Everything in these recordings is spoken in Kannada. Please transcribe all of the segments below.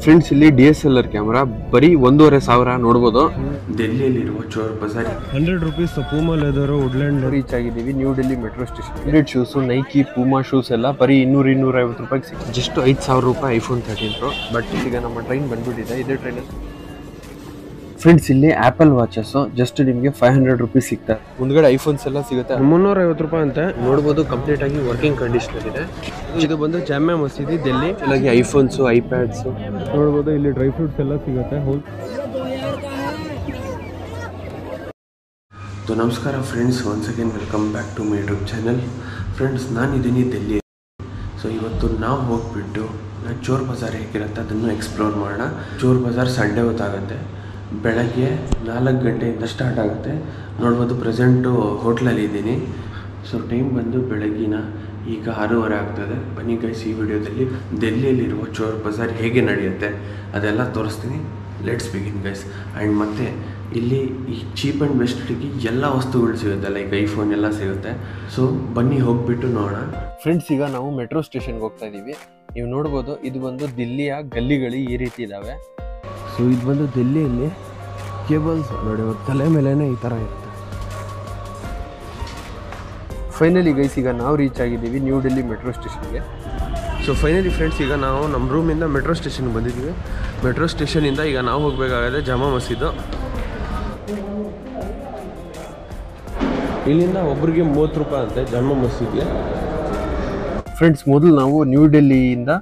ಫ್ರೆಂಡ್ಸ್ ಇಲ್ಲಿ DSLR ಕ್ಯಾಮ್ರಾ ಬರೀ 1,500 ನೋಡಬಹುದು. ಡೆಲ್ಲಿಯಲ್ಲಿರುವ Chor Bazaar 100 rupees Puma leather Woodland reach ಆಗಿದ್ದೀವಿ. New Delhi metro station. Branded shoes Nike Puma shoes ಎಲ್ಲ ಬರೀ 200-250 ರೂಪಾಯಿಗೆ ಸಿಗುತ್ತೆ. ಜಸ್ಟ್ 5,000 ರೂಪಾಯಿ iPhone 13 Pro. ಬಟ್ ಈಗ ನಮ್ಮ ಟ್ರೈನ್ ಬಂದ್ಬಿಟ್ಟಿದೆ. ಇದೇ ಟ್ರೈನ್ ಫ್ರೆಂಡ್ಸ್ ಇಲ್ಲಿ ಆಪಲ್ ವಾಚಸ್ ಜಸ್ಟ್ ನಿಮಗೆ 500 ರೂಪೀಸ್ ಸಿಗ್ತಾರೆ. ಮುಂದ್ಗಡೆ ಐಫೋನ್ಸ್ ಎಲ್ಲ ಸಿಗುತ್ತೆ. 350 ರೂಪಾಯಿ ಅಂತೆ ನೋಡಬಹುದು. ಕಂಪ್ಲೀಟ್ ಆಗಿ ವರ್ಕಿಂಗ್ ಕಂಡೀಷನ್ ಇದೆ. ಇದು ಬಂದು ಜಾಮಿಯಾ ಮಸೀದಿ ಡೆಲ್ಲಿ. ಚೆನ್ನಾಗಿ ಐಫೋನ್ಸ್ ಐಪ್ಯಾಡ್ಸ್ ನೋಡಬಹುದು. ಇಲ್ಲಿ ಡ್ರೈ ಫ್ರೂಟ್ಸ್ ಎಲ್ಲ ಸಿಗುತ್ತೆ. ನಮಸ್ಕಾರ friends, once again welcome back to my YouTube channel. Friends ನಾನಿದ್ದೀನಿ ಡೆಲ್ಲಿ. ಸೊ ಇವತ್ತು ನಾವು ಹೋಗ್ಬಿಟ್ಟು ಚೋರ್ ಬಜಾರ್ ಹೇಗಿರುತ್ತೆ ಅದನ್ನು ಎಕ್ಸ್ಪ್ಲೋರ್ ಮಾಡೋಣ. ಚೋರ್ ಬಜಾರ್ ಸಂಡೇ ಹೊತ್ತಾಗುತ್ತೆ. ಬೆಳಗ್ಗೆ 4 ಗಂಟೆಯಿಂದ ಸ್ಟಾರ್ಟ್ ಆಗುತ್ತೆ. ನೋಡ್ಬೋದು ಪ್ರೆಸೆಂಟು ಹೋಟ್ಲಲ್ಲಿ ಇದ್ದೀನಿ. ಸೊ ಟೈಮ್ ಬಂದು ಬೆಳಗಿನ ಈಗ 6:30 ಆಗ್ತದೆ. ಬನ್ನಿ ಗೈಸ್, ಈ ವಿಡಿಯೋದಲ್ಲಿ ಡೆಲ್ಲಿಯಲ್ಲಿರುವ ಚೋರ್ ಬಜಾರ್ ಹೇಗೆ ನಡೆಯುತ್ತೆ ಅದೆಲ್ಲ ತೋರಿಸ್ತೀನಿ. Let's begin guys. ಆ್ಯಂಡ್ ಮತ್ತು ಇಲ್ಲಿ ಈ ಚೀಪ್ ಆ್ಯಂಡ್ ಬೆಸ್ಟಿಗೆ ಎಲ್ಲ ವಸ್ತುಗಳು ಸಿಗುತ್ತೆ, ಲೈಕ್ ಐಫೋನ್ ಎಲ್ಲ ಸಿಗುತ್ತೆ. ಸೊ ಬನ್ನಿ ಹೋಗ್ಬಿಟ್ಟು ನೋಡೋಣ. ಫ್ರೆಂಡ್ಸ್ ಈಗ ನಾವು ಮೆಟ್ರೋ ಸ್ಟೇಷನ್ಗೆ ಹೋಗ್ತಾ ಇದ್ದೀವಿ. ನೀವು ನೋಡ್ಬೋದು ಇದು ಬಂದು ದಿಲ್ಲಿಯ ಗಲ್ಲಿಗಳು ಈ ರೀತಿ ಇದ್ದಾವೆ. ಸೊ ಇದು ಬಂದು ಡೆಲ್ಲಿಯಲ್ಲಿ ಕೇಬಲ್ಸ್ ನೋಡಿ ತಲೆ ಮೇಲೆನೇ ಈ ಥರ ಇರುತ್ತೆ. ಫೈನಲಿ ಗೈಸ್ ಈಗ ನಾವು ರೀಚ್ ಆಗಿದ್ದೀವಿ ನ್ಯೂ ಡೆಲ್ಲಿ ಮೆಟ್ರೋ ಸ್ಟೇಷನ್ಗೆ. ಸೊ ಫೈನಲಿ ಫ್ರೆಂಡ್ಸ್ ಈಗ ನಾವು ನಮ್ಮ ರೂಮಿಂದ ಮೆಟ್ರೋ ಸ್ಟೇಷನ್ಗೆ ಬಂದಿದ್ದೀವಿ. ಮೆಟ್ರೋ ಸ್ಟೇಷನಿಂದ ಈಗ ನಾವು ಹೋಗಬೇಕಾಗಿದೆ ಜಾಮಾ ಮಸೀದು. ಇಲ್ಲಿಂದ ಒಬ್ರಿಗೆ 30 ರೂಪಾಯಿ ಅಂತೆ ಜಾಮಾ ಮಸೀದ್ಗೆ. ಫ್ರೆಂಡ್ಸ್ ಮೊದಲು ನಾವು ನ್ಯೂ ಡೆಲ್ಲಿಯಿಂದ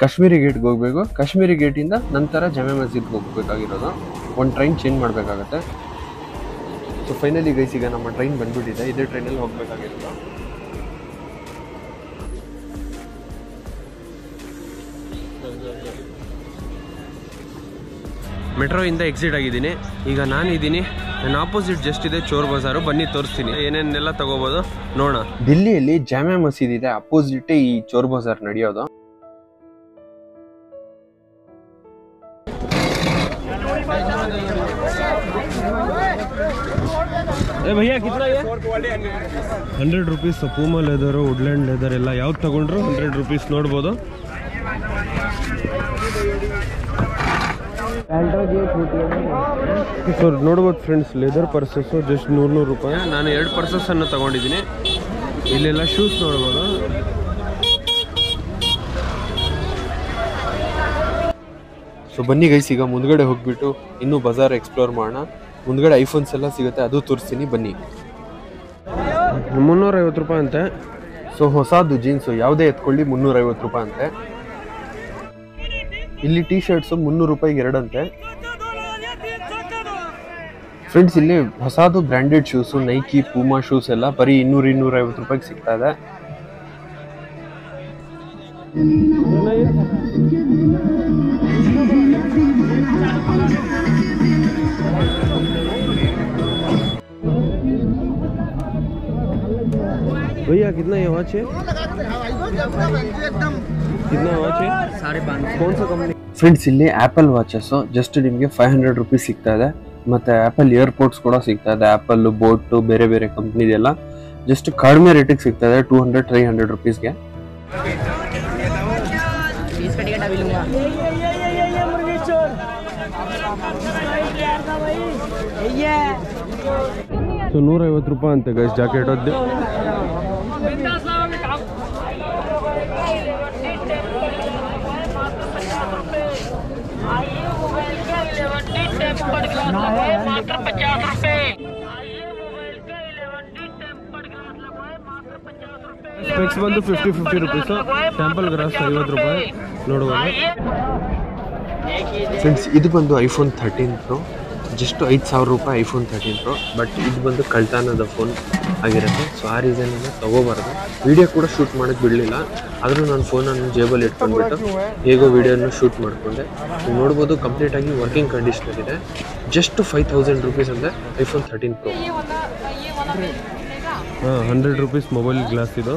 ಕಾಶ್ಮೀರಿ ಗೇಟ್ಗೆ ಹೋಗಬೇಕು. ಕಾಶ್ಮೀರಿ ಗೇಟಿಂದ ನಂತರ ಜಾಮಾ ಮಸೀದ್ಗೆ ಹೋಗಬೇಕಾಗಿರೋದು. ಒಂದು ಟ್ರೈನ್ ಚೇಂಜ್ ಮಾಡಬೇಕಾಗತ್ತೆ. ಸೊ ಫೈನಲಿ ಗೈಸ್ ಈಗ ನಮ್ಮ ಟ್ರೈನ್ ಬಂದ್ಬಿಟ್ಟಿದೆ. ಇದೇ ಟ್ರೈನಲ್ಲಿ ಹೋಗಬೇಕಾಗಿರೋದು. ಮೆಟ್ರೋಯಿಂದ ಎಕ್ಸಿಟ್ ಆಗಿದ್ದೀನಿ. ಈಗ ನಾನಿದ್ದೀನಿ, ನನ್ನ ಆಪೋಸಿಟ್ ಜಸ್ಟ್ ಇದೆ ಚೋರ್ ಬಜಾರು. ಬನ್ನಿ ತೋರಿಸ್ತೀನಿ ಏನೇನೆಲ್ಲ ತಗೋಬೋದು ನೋಡೋಣ. ದಿಲ್ಲಿಯಲ್ಲಿ ಜಾಮಾ ಮಸೀದ್ ಇದೆ, ಅಪೋಸಿಟ್ ಈ ಚೋರ್ ಬಜಾರ್ ನಡೆಯೋದು. ಭಯ್ಯ ಕಿತ್ನಾ ಇದೆ? 100 rupees Puma leather Woodland leather ಎಲ್ಲ ಯಾವ್ದು ತಗೊಂಡ್ರು 100 ರೂಪೀಸ್ ನೋಡ್ಬೋದು. ಸೊ ನೋಡ್ಬೋದು ಫ್ರೆಂಡ್ಸ್, ಲೆದರ್ ಪರ್ಸಸ್ಸು ಜಸ್ಟ್ 100 ರೂಪಾಯಿ. ನಾನು 2 ಪರ್ಸಸ್ಸನ್ನು ತಗೊಂಡಿದ್ದೀನಿ. ಇಲ್ಲೆಲ್ಲ ಶೂಸ್ ನೋಡ್ಬೋದು. ಸೊ ಬನ್ನಿ ಗೈಸ್ ಈಗ ಮುಂದ್ಗಡೆ ಹೋಗ್ಬಿಟ್ಟು ಇನ್ನೂ ಬಜಾರ್ ಎಕ್ಸ್ಪ್ಲೋರ್ ಮಾಡೋಣ. ಮುಂದ್ಗಡೆ ಐಫೋನ್ಸ್ ಎಲ್ಲ ಸಿಗುತ್ತೆ, ಅದು ತೋರಿಸ್ತೀನಿ ಬನ್ನಿ. 350 ರೂಪಾಯಿ ಅಂತೆ. ಸೊ ಹೊಸದು ಜೀನ್ಸು ಯಾವುದೇ ಎತ್ಕೊಳ್ಳಿ 350 ರೂಪಾಯಿ ಅಂತೆ. ಇಲ್ಲಿ ಟೀ ಶರ್ಟ್ಸು 300 ರೂಪಾಯಿಗೆ 2 ಅಂತೆ. ಫ್ರೆಂಡ್ಸ್ ಇಲ್ಲಿ ಹೊಸದು branded shoes Nike Puma shoes ಎಲ್ಲ ಬರೀ 200-250 ರೂಪಾಯಿಗೆ ಸಿಗ್ತಾ ಇದೆ. भैया कितना ये वॉच है? कितना वॉच है? 550. कौन सा कंपनी? ಫ್ರೆಂಡ್ಸ್ ಇಲ್ಲಿ ಆಪಲ್ ವಾಚಸ್ ಜಸ್ಟ್ ನಿಮಗೆ 500 ರೂಪೀಸ್ ಸಿಗ್ತಾ ಇದೆ. ಮತ್ತೆ ಆಪಲ್ ಇಯರ್ಪೋರ್ಟ್ಸ್ ಕೂಡ ಸಿಗ್ತಾ ಇದೆ. ಆಪಲ್ ಬೋಟ್ ಬೇರೆ ಬೇರೆ ಕಂಪ್ನಿದೆಲ್ಲ ಜಸ್ಟ್ ಕಡಿಮೆ ರೇಟಿಗೆ ಸಿಗ್ತಾ ಇದೆ, 200-300 ರೂಪೀಸ್ಗೆ. ಸೊ 150 ರೂಪಾಯಿ ಅಂತೆ ಗೈಸ್ ಜಾಕೆಟ್. ಅದು ಸ್ಪೆಕ್ಸ್ ಬಂದು 50 ರೂಪೀಸು. ಸ್ಯಾಂಪಲ್ ಗ್ರಾಸ್ 50 ರೂಪಾಯಿ ನೋಡ್ಬೋದು. ಫ್ರೆಂಡ್ಸ್ ಇದು ಬಂದು ಐಫೋನ್ 13 Pro. ಜಸ್ಟ್ 5,000 ರೂಪಾಯಿ ಐಫೋನ್ 13 Pro. ಬಟ್ ಇದು ಬಂದು ಕಳ್ತನದ ಫೋನ್ ಆಗಿರುತ್ತೆ. ಸೊ ಆ ರೀಸನಿಂದ ತೊಗೋಬಾರ್ದು. ವಿಡಿಯೋ ಕೂಡ ಶೂಟ್ ಮಾಡೋಕ್ಕೆ ಬಿಡಲಿಲ್ಲ. ಆದರೂ ನಾನು ಫೋನನ್ನು ಜೇಬಲ್ಲಿ ಇಟ್ಕೊಂಡ್ಬಿಟ್ಟು ಹೇಗೋ ವಿಡಿಯೋನ ಶೂಟ್ ಮಾಡಿಕೊಂಡೆ. ನೀವು ನೋಡ್ಬೋದು ಕಂಪ್ಲೀಟಾಗಿ ವರ್ಕಿಂಗ್ ಕಂಡೀಷನಲ್ಲಿದೆ. ಜಸ್ಟ್ 5,000 ರೂಪೀಸ್ ಅಂದರೆ iPhone 13 Pro. 100 rupees mobile glass ಇದು.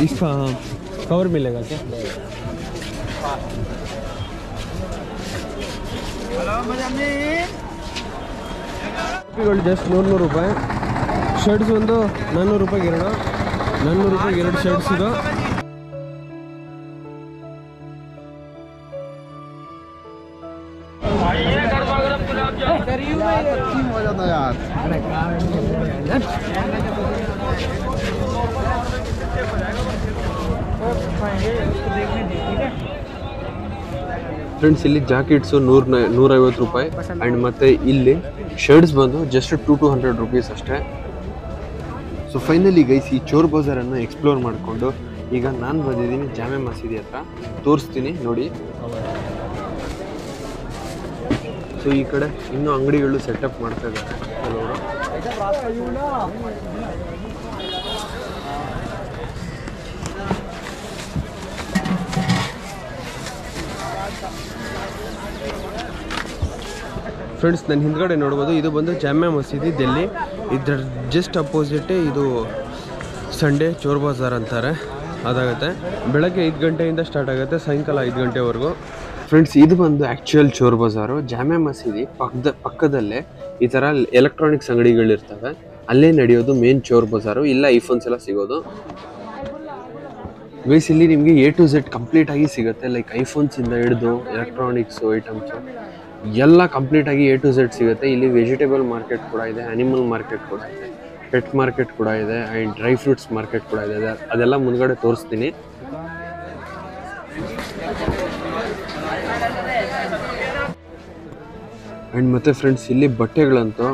इसका कवर मिलेगा क्या? जस्ट 100 ರೂಪಾಯಿ. ಶರ್ಟ್ಸ್ ಒಂದು 400 ರೂಪಾಯಿಗೆ 2 ಶರ್ಟ್ಸ್ ಇದು. यार। ಫ್ರೆಂಡ್ಸ್ ಇಲ್ಲಿ ಜಾಕೆಟ್ಸು 150 ರೂಪಾಯಿ ಆ್ಯಂಡ್ ಮತ್ತು ಇಲ್ಲಿ ಶರ್ಟ್ಸ್ ಬಂದು ಜಸ್ಟ್ 200 ರೂಪೀಸ್ ಅಷ್ಟೇ. ಸೊ ಫೈನಲಿ ಗೈಸ್ ಈ ಚೋರ್ ಬಜಾರನ್ನು ಎಕ್ಸ್ಪ್ಲೋರ್ ಮಾಡಿಕೊಂಡು ಈಗ ನಾನು ಬಂದಿದ್ದೀನಿ ಜಾಮೆ ಮಸೀದಿ ಹತ್ರ, ತೋರಿಸ್ತೀನಿ ನೋಡಿ. ಸೊ ಈ ಕಡೆ ಇನ್ನೂ ಅಂಗಡಿಗಳು ಸೆಟಪ್ ಮಾಡ್ತಾ ಇದ್ದಾರೆ ಕೆಲವರು. ಫ್ರೆಂಡ್ಸ್ ನನ್ನ ಹಿಂದ್ಗಡೆ ನೋಡ್ಬೋದು, ಇದು ಬಂದು ಜಾಮೆ ಮಸೀದಿ ದಿಲ್ಲಿ. ಇದರ ಜಸ್ಟ್ ಅಪೋಸಿಟೇ ಇದು ಸಂಡೇ ಚೋರ್ ಬಜಾರ್ ಅಂತಾರೆ, ಅದಾಗುತ್ತೆ. ಬೆಳಗ್ಗೆ 5 ಗಂಟೆಯಿಂದ ಸ್ಟಾರ್ಟ್ ಆಗುತ್ತೆ, ಸಾಯಂಕಾಲ 5 ಗಂಟೆವರೆಗೂ. ಫ್ರೆಂಡ್ಸ್ ಇದು ಬಂದು ಆ್ಯಕ್ಚುಯಲ್ ಚೋರ್ ಬಜಾರು. ಜಾಮೆ ಮಸೀದಿ ಪಕ್ಕದಲ್ಲೇ ಈ ಥರ ಎಲೆಕ್ಟ್ರಾನಿಕ್ಸ್ ಅಂಗಡಿಗಳಿರ್ತವೆ, ಅಲ್ಲೇ ನಡೆಯೋದು ಮೇನ್ ಚೋರ್ ಬಜಾರು. ಇಲ್ಲ ಐಫೋನ್ಸ್ ಎಲ್ಲ ಸಿಗೋದು ಗೈಸ್. ಇಲ್ಲಿ ನಿಮಗೆ A to Z ಕಂಪ್ಲೀಟಾಗಿ ಸಿಗುತ್ತೆ, ಲೈಕ್ ಐಫೋನ್ಸಿಂದ ಹಿಡಿದು ಎಲೆಕ್ಟ್ರಾನಿಕ್ಸು ಐಟಮ್ಸು ಎಲ್ಲ ಕಂಪ್ಲೀಟಾಗಿ A to Z ಸಿಗುತ್ತೆ. ಇಲ್ಲಿ ವೆಜಿಟೇಬಲ್ ಮಾರ್ಕೆಟ್ ಕೂಡ ಇದೆ, ಅನಿಮಲ್ ಮಾರ್ಕೆಟ್ ಕೂಡ ಇದೆ, ಪೆಟ್ ಮಾರ್ಕೆಟ್ ಕೂಡ ಇದೆ, ಆ್ಯಂಡ್ ಡ್ರೈ ಫ್ರೂಟ್ಸ್ ಮಾರ್ಕೆಟ್ ಕೂಡ ಇದೆ. ಅದೆಲ್ಲ ಮುಂದ್ಗಡೆ ತೋರಿಸ್ತೀನಿ. ಆ್ಯಂಡ್ ಮತ್ತು ಫ್ರೆಂಡ್ಸ್ ಇಲ್ಲಿ ಬಟ್ಟೆಗಳಂತೂ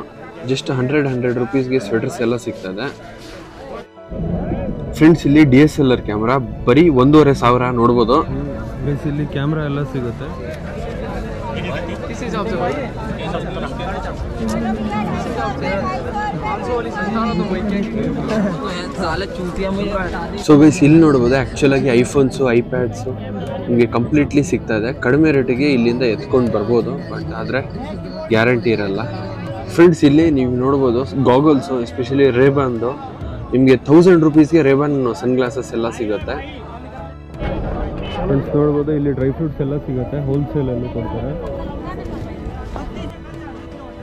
ಜಸ್ಟ್ 100 ರೂಪೀಸ್ಗೆ ಸ್ವೆಟರ್ಸ್ ಎಲ್ಲ ಸಿಗ್ತದೆ. ಫ್ರೆಂಡ್ಸ್ ಇಲ್ಲಿ DSLR ಕ್ಯಾಮ್ರಾ ಬರೀ 1,500 ನೋಡ್ಬೋದು. ಇಲ್ಲಿ ಕ್ಯಾಮ್ರಾ ಎಲ್ಲ ಸಿಗುತ್ತೆ. ಸೊ ಗೈಸ್ ಇಲ್ಲಿ ನೋಡ್ಬೋದು ಆ್ಯಕ್ಚುಲ್ ಆಗಿ ಐಫೋನ್ಸು ಐಪ್ಯಾಡ್ಸು ನಿಮಗೆ ಕಂಪ್ಲೀಟ್ಲಿ ಸಿಗ್ತಾ ಇದೆ. ಕಡಿಮೆ ರೇಟಿಗೆ ಇಲ್ಲಿಂದ ಎತ್ಕೊಂಡು ಬರ್ಬೋದು, ಬಟ್ ಆದರೆ ಗ್ಯಾರಂಟಿ ಇರಲ್ಲ. ಫ್ರೆಂಡ್ಸ್ ಇಲ್ಲಿ ನೀವು ನೋಡ್ಬೋದು ಗಾಗಲ್ಸು, ಎಸ್ಪೆಷಲಿ ರೇಬಾನ್ದು ನಿಮಗೆ 1000 ರೂಪೀಸ್ಗೆ ರೇಬಾನ್ ಸನ್ಗ್ಲಾಸಸ್ ಎಲ್ಲ ಸಿಗುತ್ತೆ. ಫ್ರೆಂಡ್ಸ್ ನೋಡ್ಬೋದು ಇಲ್ಲಿ ಡ್ರೈ ಫ್ರೂಟ್ಸ್ ಎಲ್ಲ ಸಿಗುತ್ತೆ, ಹೋಲ್ಸೇಲಲ್ಲಿ ಕೊಡ್ತಾರೆ.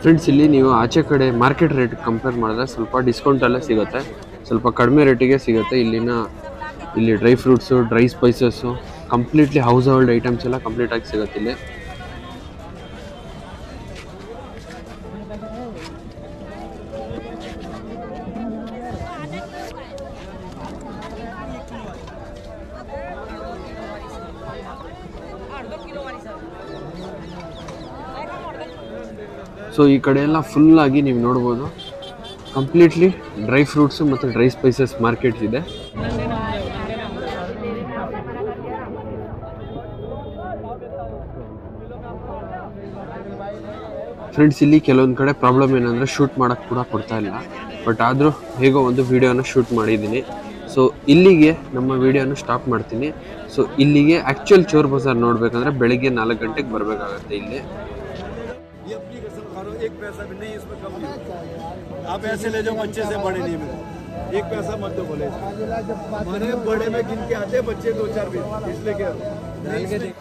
ಫ್ರೆಂಡ್ಸ್ ಇಲ್ಲಿ ನೀವು ಆಚೆ ಕಡೆ ಮಾರ್ಕೆಟ್ ರೇಟ್ ಕಂಪೇರ್ ಮಾಡಿದ್ರೆ ಸ್ವಲ್ಪ ಡಿಸ್ಕೌಂಟಲ್ಲೇ ಸಿಗುತ್ತೆ, ಸ್ವಲ್ಪ ಕಡಿಮೆ ರೇಟಿಗೆ ಸಿಗುತ್ತೆ. ಇಲ್ಲಿ dry fruits, dry spices, completely house hold items ಎಲ್ಲ ಕಂಪ್ಲೀಟಾಗಿ ಸಿಗುತ್ತೆ ಇಲ್ಲಿ. ಸೊ ಈ ಕಡೆ ಎಲ್ಲ ಫುಲ್ಲಾಗಿ ನೀವು ನೋಡ್ಬೋದು ಕಂಪ್ಲೀಟ್ಲಿ ಡ್ರೈ ಫ್ರೂಟ್ಸು ಮತ್ತು ಡ್ರೈ ಸ್ಪೈಸಸ್ ಮಾರ್ಕೆಟ್ಸ್ ಇದೆ. ಫ್ರೆಂಡ್ಸ್ ಇಲ್ಲಿ ಕೆಲವೊಂದು ಕಡೆ ಪ್ರಾಬ್ಲಮ್ ಏನಂದರೆ ಶೂಟ್ ಮಾಡೋಕ್ಕೆ ಕೂಡ ಕೊಡ್ತಾ ಇಲ್ಲ, ಬಟ್ ಆದರೂ ಹೇಗೋ ಒಂದು ವೀಡಿಯೋನ ಶೂಟ್ ಮಾಡಿದ್ದೀನಿ. ಸೊ ಇಲ್ಲಿಗೆ ನಮ್ಮ ವೀಡಿಯೋನ ಸ್ಟಾಪ್ ಮಾಡ್ತೀನಿ. ಸೊ ಇಲ್ಲಿಗೆ ಆ್ಯಕ್ಚುಯಲ್ ಚೋರ್ ಬಜಾರ್ ನೋಡಬೇಕಂದ್ರೆ ಬೆಳಿಗ್ಗೆ 4 ಗಂಟೆಗೆ ಬರಬೇಕಾಗತ್ತೆ ಇಲ್ಲಿ. एक पैसा भी नहीं इसमें कम नहीं। आप ऐसे ले जाओ, बच्चे से बड़े नहीं मिले, एक पैसा मत दो बोले। हमारे बड़े में गिन के आते बच्चे 2-4 भी, इसलिए क्या ये 2000 का है।